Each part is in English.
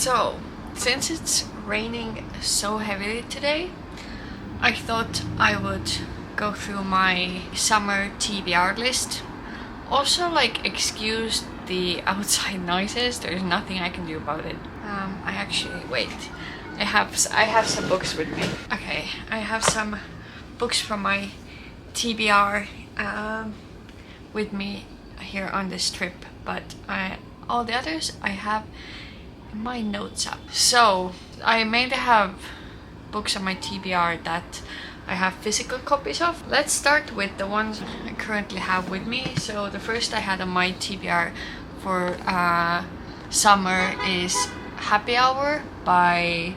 So, since it's raining so heavily today, I thought I would go through my summer TBR list. Also, like, excuse the outside noises, there's nothing I can do about it. I actually, wait, I have some books with me. Okay, I have some books from my TBR with me here on this trip, but all the others I have in my notes app. So I mainly have books on my TBR that I have physical copies of. Let's start with the ones I currently have with me. So the first I had on my TBR for summer is Happy Hour by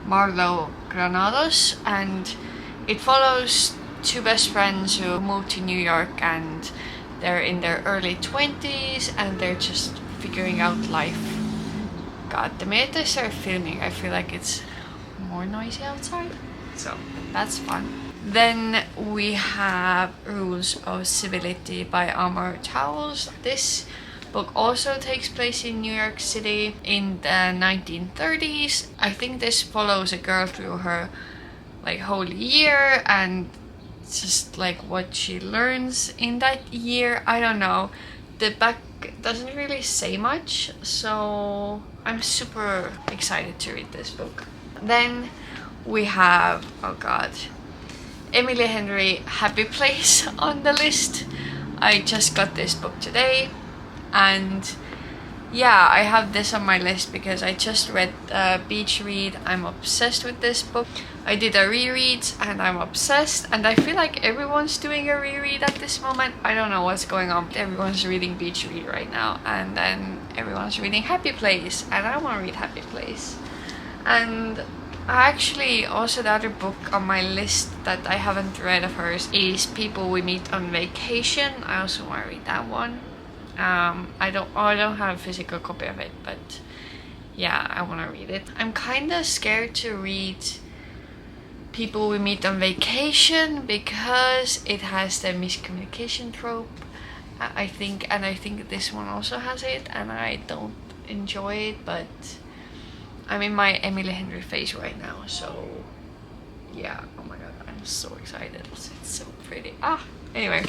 Marlo Granados, and it follows two best friends who moved to New York and they're in their early 20s and they're just figuring out life. God, the minute I start filming, I feel like it's more noisy outside, so that's fun. Then we have Rules of Civility by Amor Towles. This book also takes place in New York City in the 1930s. I think this follows a girl through her like whole year and just like what she learns in that year. I don't know. The back doesn't really say much, so I'm super excited to read this book. Then we have, oh god, Emily Henry Happy Place on the list. I just got this book today, and yeah, I have this on my list because I just read Beach Read. I'm obsessed with this book. I did a reread and I'm obsessed, and I feel like everyone's doing a reread at this moment. I don't know what's going on. Everyone's reading Beach Read right now, and then everyone's reading Happy Place, and I want to read Happy Place. And actually, also the other book on my list that I haven't read of hers is People We Meet on Vacation. I also want to read that one. I don't have a physical copy of it, but yeah, I want to read it. I'm kind of scared to read People We Meet on Vacation because it has the miscommunication trope, I think, and I think this one also has it, and I don't enjoy it, but I'm in my Emily Henry phase right now, so yeah, oh my god, I'm so excited. It's so pretty. Anyway,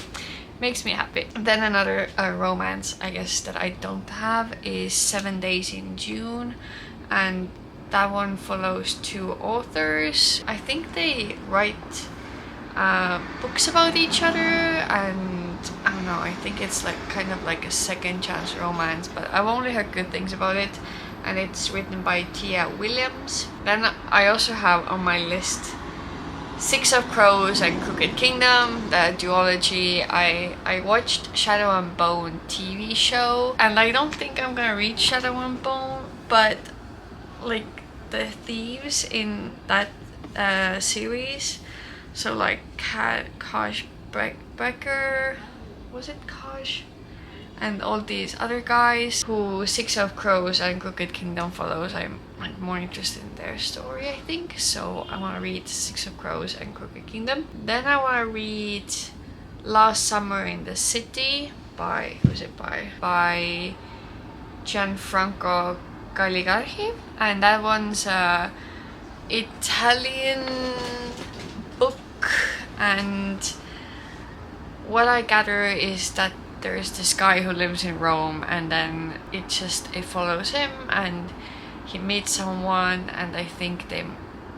makes me happy. Then another romance, I guess, that I don't have is 7 Days in June, and that one follows two authors. I think they write books about each other, and I don't know, I think it's like kind of like a second chance romance, but I've only heard good things about it, and it's written by Tia Williams. Then I also have on my list Six of Crows and Crooked Kingdom, the duology. I watched Shadow and Bone TV show, and I don't think I'm gonna read Shadow and Bone, but like the thieves in that series, so like Kosh Brecker, was it Kosh? And all these other guys who Six of Crows and Crooked Kingdom follows, I'm like more interested in their story, I think. So I want to read Six of Crows and Crooked Kingdom. Then I want to read Last Summer in the City by, who's it by? By Gianfranco Galigarhi. And that one's a Italian book, and what I gather is that there is this guy who lives in Rome, and then it follows him and he meets someone, and I think they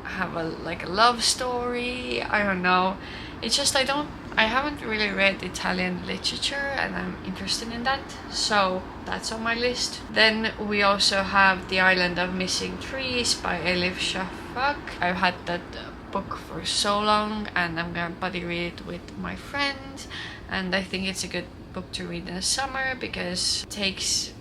have a love story. I don't know. It's just I haven't really read Italian literature, and I'm interested in that, so that's on my list. Then we also have The Island of Missing Trees by Elif Shafak. I've had that book for so long, and I'm gonna buddy read it with my friend, and I think it's a good book to read in the summer because it takes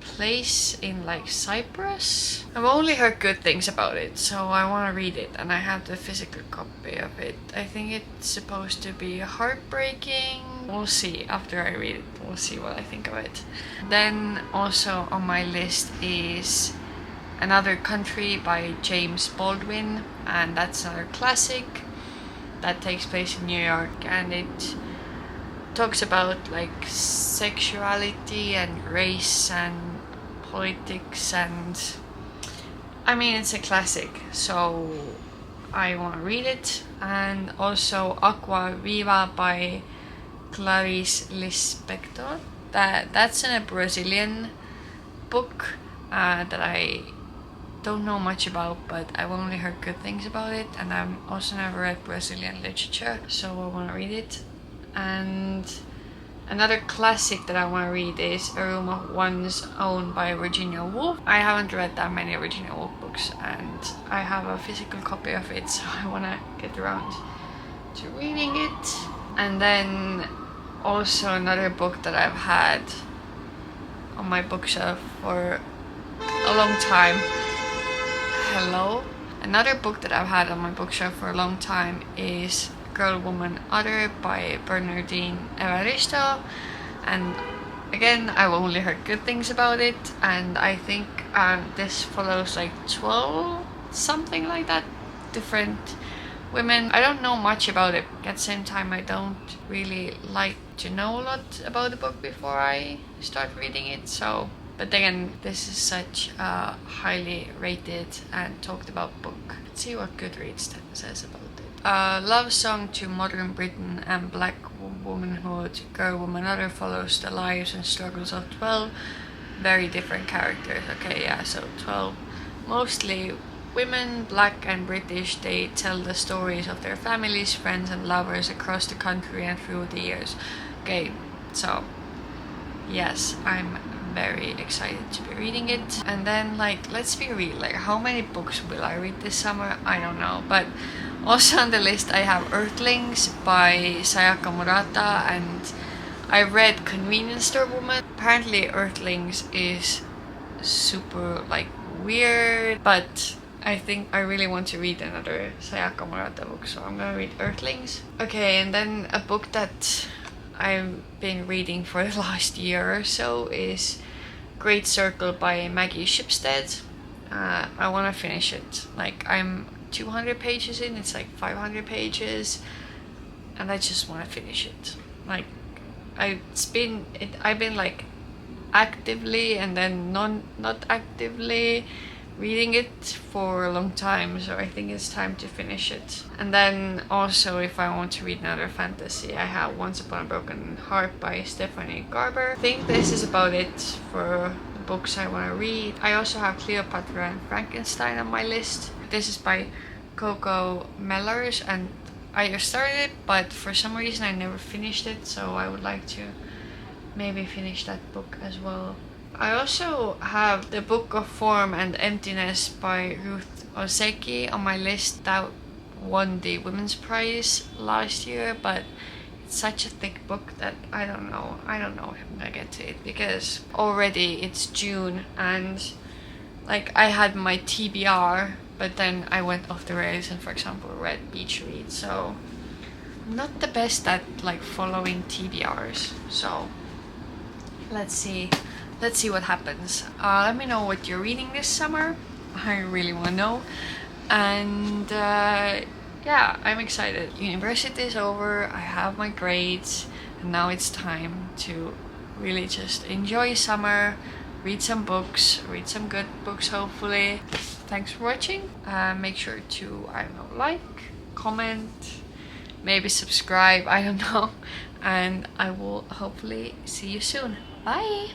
place in like Cyprus. I've only heard good things about it, so I want to read it, and I have the physical copy of it. I think it's supposed to be heartbreaking. We'll see after I read it. We'll see what I think of it. Then also on my list is Another Country by James Baldwin, and that's another classic that takes place in New York, and it talks about like sexuality and race and politics and I mean, it's a classic, so I want to read it. And also Aqua Viva by Clarice Lispector. That's in a Brazilian book that I don't know much about, but I've only heard good things about it, and I've also never read Brazilian literature, so I want to read it. And another classic that I want to read is Aroma Ones, owned by Virginia Woolf. I haven't read that many Virginia Woolf books, and I have a physical copy of it, so I want to get around to reading it. And then also another book that I've had on my bookshelf for a long time. Hello. Another book that I've had on my bookshelf for a long time is Girl, Woman, Other by Bernardine Evaristo, and again, I've only heard good things about it, and I think this follows like 12, something like that, different women. I don't know much about it. At the same time, I don't really like to know a lot about the book before I start reading it, so. But again, this is such a highly rated and talked about book. Let's see what Goodreads says about it. Love Song to Modern Britain and Black Womanhood, Girl, Woman, Other follows the lives and struggles of 12 very different characters. Okay, yeah, so 12 mostly women, black and British. They tell the stories of their families, friends and lovers across the country and through the years. Okay, so yes, I'm very excited to be reading it. And then, like, let's be real, like, how many books will I read this summer? I don't know. But also on the list I have Earthlings by Sayaka Murata, and I read Convenience Store Woman. Apparently Earthlings is super like weird, but I think I really want to read another Sayaka Murata book, so I'm gonna read Earthlings. Okay, and then a book that I've been reading for the last year or so is Great Circle by Maggie Shipstead. I want to finish it. Like, I'm 200 pages in, it's like 500 pages, and I just want to finish it. Like, I've been like actively and then not actively reading it for a long time, so I think it's time to finish it. And then also, if I want to read another fantasy, I have Once Upon a Broken Heart by Stephanie Garber. I think this is about it for the books I want to read. I also have Cleopatra and Frankenstein on my list. This is by Coco Mellors, and I started it, but for some reason I never finished it, so I would like to maybe finish that book as well. I also have The Book of Form and Emptiness by Ruth Oseki on my list. That won the Women's Prize last year, but it's such a thick book that I don't know if I'm gonna get to it, because already it's June and like I had my TBR, but then I went off the rails and, for example, read Beach Read, so I'm not the best at like following TBRs, so let's see what happens. Let me know what you're reading this summer. I really want to know. And yeah, I'm excited. University is over, I have my grades, and now it's time to really just enjoy summer, read some books, read some good books hopefully. Thanks for watching. Make sure to, I don't know, like, comment, maybe subscribe, I don't know. And I will hopefully see you soon. Bye!